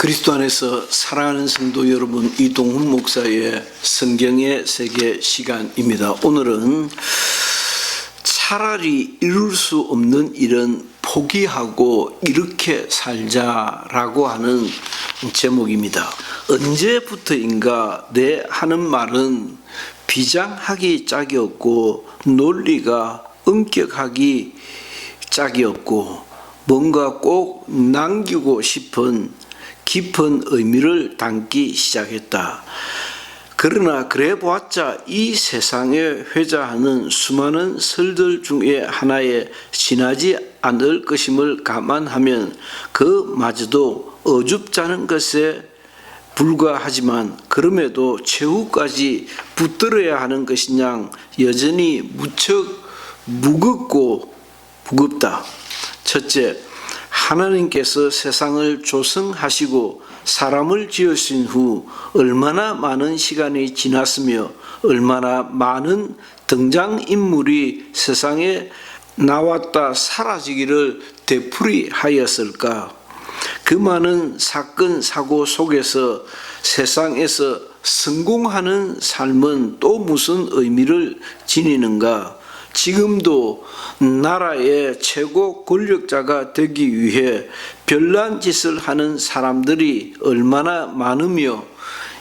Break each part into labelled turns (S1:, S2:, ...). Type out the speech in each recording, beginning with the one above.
S1: 그리스도 안에서 사랑하는 성도 여러분, 이동훈 목사의 성경의 세계 시간입니다. 오늘은 차라리 이룰 수 없는 일은 포기하고 이렇게 살자라고 하는 제목입니다. 언제부터인가 내 하는 말은 비장하기 짝이 없고 논리가 엄격하기 짝이 없고 뭔가 꼭 남기고 싶은 깊은 의미를 담기 시작했다. 그러나 그래 보았자 이 세상에 회자하는 수많은 설들 중에 하나에 지나지 않을 것임을 감안하면 그마저도 어줍잖은 것에 불과하지만 그럼에도 최후까지 붙들어야 하는 것이냐 여전히 무척 무겁다. 첫째, 하나님께서 세상을 조성하시고 사람을 지으신 후 얼마나 많은 시간이 지났으며 얼마나 많은 등장인물이 세상에 나왔다 사라지기를 되풀이하였을까. 그 많은 사건 사고 속에서 세상에서 성공하는 삶은 또 무슨 의미를 지니는가. 지금도 나라의 최고 권력자가 되기 위해 별난 짓을 하는 사람들이 얼마나 많으며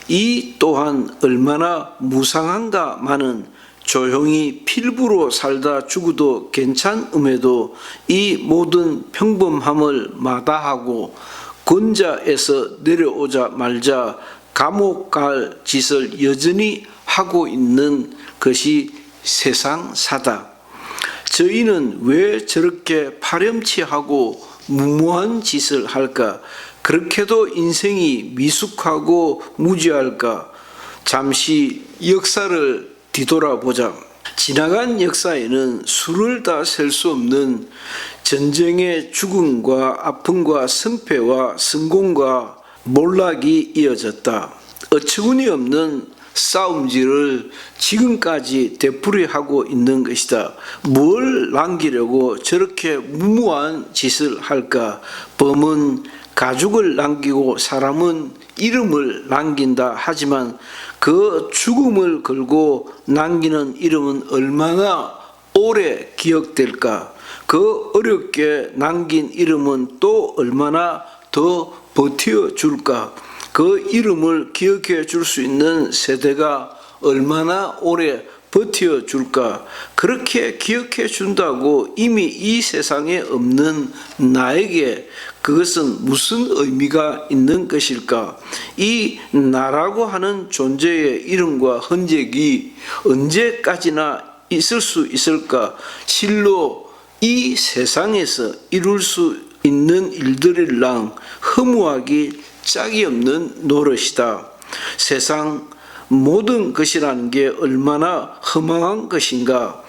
S1: 이 또한 얼마나 무상한가마는 조용히 필부로 살다 죽어도 괜찮음에도 이 모든 평범함을 마다하고 권자에서 내려오자 말자 감옥 갈 짓을 여전히 하고 있는 것이 세상사다. 저희는 왜 저렇게 파렴치하고 무모한 짓을 할까? 그렇게도 인생이 미숙하고 무지할까? 잠시 역사를 뒤돌아보자. 지나간 역사에는 수를 다 셀 수 없는 전쟁의 죽음과 아픔과 승패와 성공과 몰락이 이어졌다. 어처구니 없는 싸움질을 지금까지 되풀이하고 있는 것이다. 뭘 남기려고 저렇게 무모한 짓을 할까? 범은 가죽을 남기고 사람은 이름을 남긴다 하지만 그 죽음을 걸고 남기는 이름은 얼마나 오래 기억될까? 그 어렵게 남긴 이름은 또 얼마나 더 버텨줄까? 그 이름을 기억해 줄 수 있는 세대가 얼마나 오래 버텨줄까? 그렇게 기억해 준다고 이미 이 세상에 없는 나에게 그것은 무슨 의미가 있는 것일까? 이 나라고 하는 존재의 이름과 흔적이 언제까지나 있을 수 있을까? 실로 이 세상에서 이룰 수 있는 일들이랑 허무하기 짝이 없는 노릇이다. 세상 모든 것이라는 게 얼마나 허망한 것인가.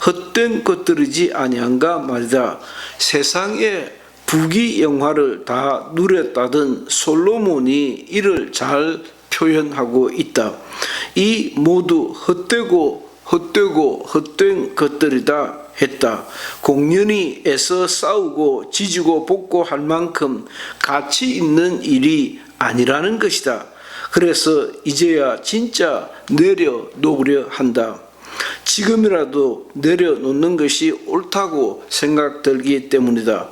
S1: 헛된 것들이지 아니한가 말이다. 세상의 부귀영화를 다 누렸다던 솔로몬이 이를 잘 표현하고 있다. 이 모두 헛되고 헛된 것들이다 했다. 공연히 애써 싸우고 지지고 볶고 할 만큼 가치 있는 일이 아니라는 것이다. 그래서 이제야 진짜 내려놓으려 한다. 지금이라도 내려놓는 것이 옳다고 생각들기 때문이다.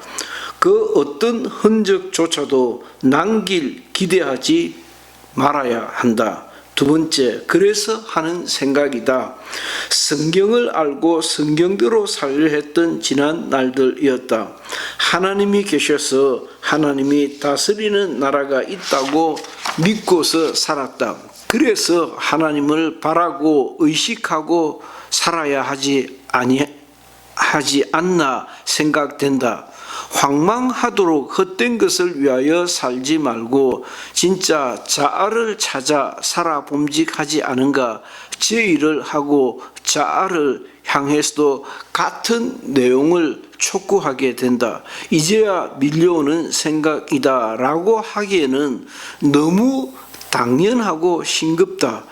S1: 그 어떤 흔적조차도 남길 기대하지 말아야 한다. 두 번째, 그래서 하는 생각이다. 성경을 알고 성경대로 살려 했던 지난 날들이었다. 하나님이 계셔서 하나님이 다스리는 나라가 있다고 믿고서 살았다. 그래서 하나님을 바라고 의식하고 살아야 하지 않나 생각된다. 황망하도록 헛된 것을 위하여 살지 말고 진짜 자아를 찾아 살아봄직하지 않은가. 제의를 하고 자아를 향해서도 같은 내용을 촉구하게 된다. 이제야 밀려오는 생각이다 라고 하기에는 너무 당연하고 싱겁다.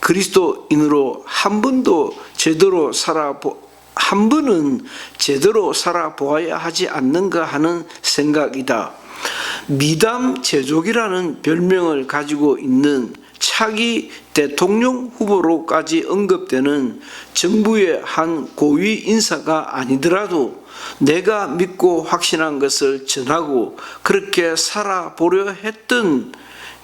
S1: 그리스도인으로 한 번은 제대로 살아보아야 하지 않는가 하는 생각이다. 미담 제조기라는 별명을 가지고 있는 차기 대통령 후보로까지 언급되는 정부의 한 고위 인사가 아니더라도 내가 믿고 확신한 것을 전하고 그렇게 살아보려 했던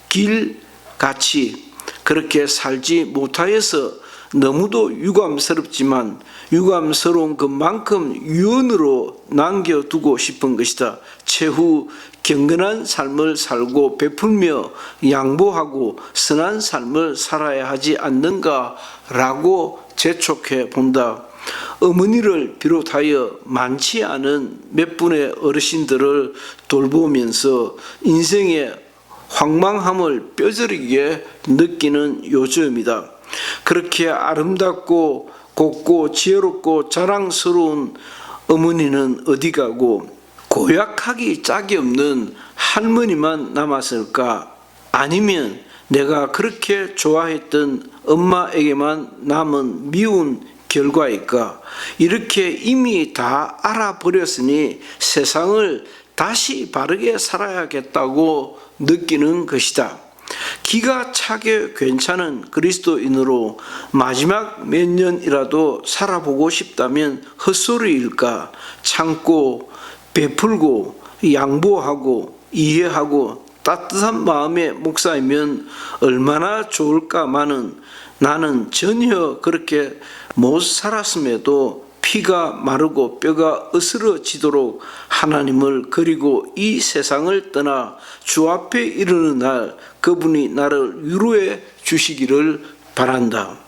S1: 길같이 그렇게 살지 못하여서 너무도 유감스럽지만 유감스러운 것만큼 유언으로 남겨두고 싶은 것이다. 최후 경건한 삶을 살고 베풀며 양보하고 선한 삶을 살아야 하지 않는가라고 재촉해 본다. 어머니를 비롯하여 많지 않은 몇 분의 어르신들을 돌보면서 인생의 황망함을 뼈저리게 느끼는 요즘이다. 그렇게 아름답고 곱고 지혜롭고 자랑스러운 어머니는 어디 가고 고약하기 짝이 없는 할머니만 남았을까? 아니면 내가 그렇게 좋아했던 엄마에게만 남은 미운 결과일까? 이렇게 이미 다 알아버렸으니 세상을 다시 바르게 살아야겠다고 느끼는 것이다. 기가 차게 괜찮은 그리스도인으로 마지막 몇 년이라도 살아보고 싶다면 헛소리일까? 참고 베풀고 양보하고 이해하고 따뜻한 마음의 목사이면 얼마나 좋을까마는 나는 전혀 그렇게 못 살았음에도 피가 마르고 뼈가 으스러지도록 하나님을 그리고 이 세상을 떠나 주 앞에 이르는 날 그분이 나를 위로해 주시기를 바란다.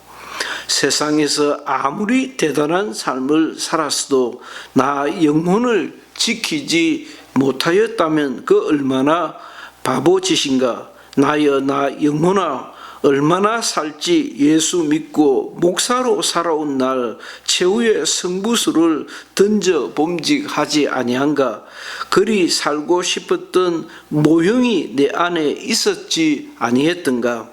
S1: 세상에서 아무리 대단한 삶을 살았어도 나 영혼을 지키지 못하였다면 그 얼마나 바보짓인가. 나여 나 영혼아 얼마나 살지 예수 믿고 목사로 살아온 날 최후의 성부수를 던져 범직하지 아니한가. 그리 살고 싶었던 모형이 내 안에 있었지 아니했던가.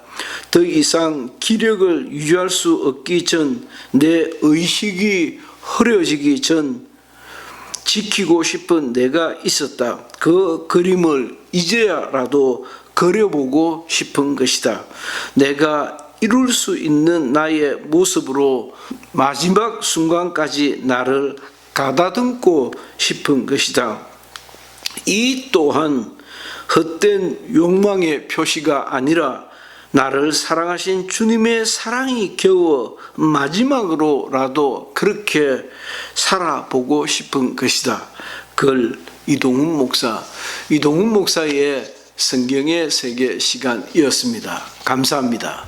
S1: 더 이상 기력을 유지할 수 없기 전 내 의식이 흐려지기 전 지키고 싶은 내가 있었다. 그 그림을 이제야라도 그려보고 싶은 것이다. 내가 이룰 수 있는 나의 모습으로 마지막 순간까지 나를 가다듬고 싶은 것이다. 이 또한 헛된 욕망의 표시가 아니라 나를 사랑하신 주님의 사랑이 겨워 마지막으로라도 그렇게 살아보고 싶은 것이다. 글 이동훈 목사의 성경의 세계 시간이었습니다. 감사합니다.